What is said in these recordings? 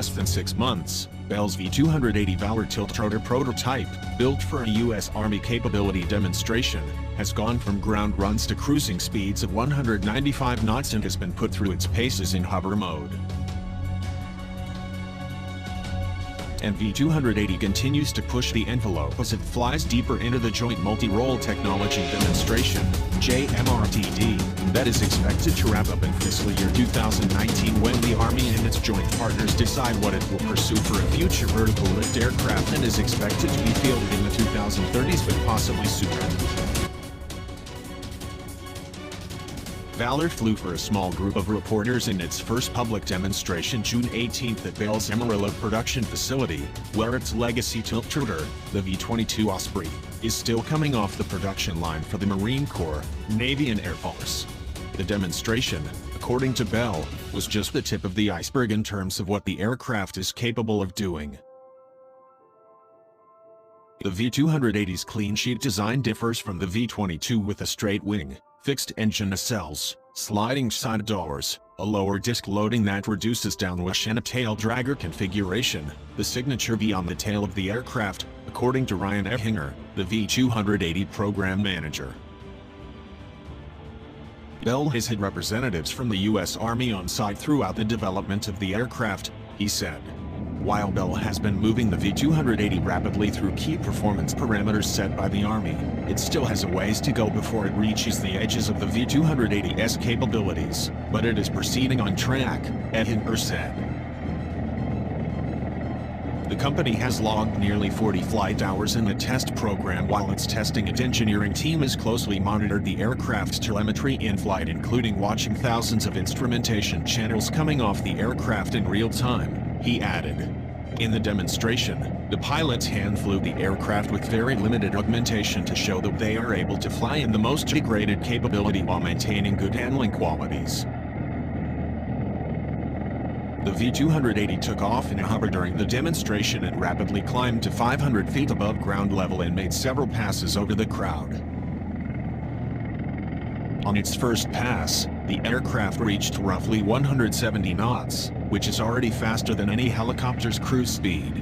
less than 6 months, Bell's V-280 Valor tiltrotor prototype, built for a U.S. Army capability demonstration, has gone from ground runs to cruising speeds of 195 knots and has been put through its paces in hover mode. And V-280 continues to push the envelope as it flies deeper into the Joint Multi-Role Technology Demonstration, JMRTD, that is expected to wrap up in fiscal year 2019 when the Army and its joint partners decide what it will pursue for a future vertical lift aircraft and is expected to be fielded in the 2030s but possibly sooner. Valor flew for a small group of reporters in its first public demonstration June 18th at Bell's Amarillo production facility, where its legacy tiltrotor, the V-22 Osprey, is still coming off the production line for the Marine Corps, Navy and Air Force. The demonstration, according to Bell, was just the tip of the iceberg in terms of what the aircraft is capable of doing. The V-280's clean sheet design differs from the V-22 with a straight wing, fixed engine nacelles, sliding side doors, a lower disc loading that reduces downwish and a tail dragger configuration, the signature V on the tail of the aircraft, according to Ryan Ehinger, the V-280 program manager. Bell has had representatives from the U.S. Army on site throughout the development of the aircraft, he said. While Bell has been moving the V-280 rapidly through key performance parameters set by the Army, it still has a ways to go before it reaches the edges of the V-280's capabilities, but it is proceeding on track, Ehinger said. The company has logged nearly 40 flight hours in the test program while its testing and engineering team has closely monitored the aircraft's telemetry in flight, including watching thousands of instrumentation channels coming off the aircraft in real time, he added. In the demonstration, the pilots hand-flew the aircraft with very limited augmentation to show that they are able to fly in the most degraded capability while maintaining good handling qualities. The V-280 took off in a hover during the demonstration and rapidly climbed to 500 feet above ground level and made several passes over the crowd. On its first pass, the aircraft reached roughly 170 knots, which is already faster than any helicopter's cruise speed.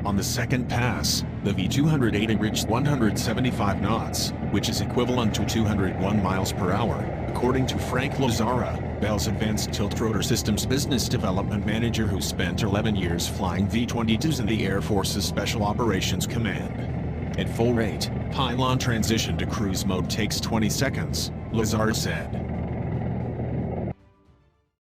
On the second pass, the V-280 reached 175 knots, which is equivalent to 201 miles per hour, according to Frank Lazzara, Bell's Advanced Tiltrotor Systems Business Development Manager who spent 11 years flying V-22s in the Air Force's Special Operations Command. At full rate, pylon transition to cruise mode takes 20 seconds, Lazzara said.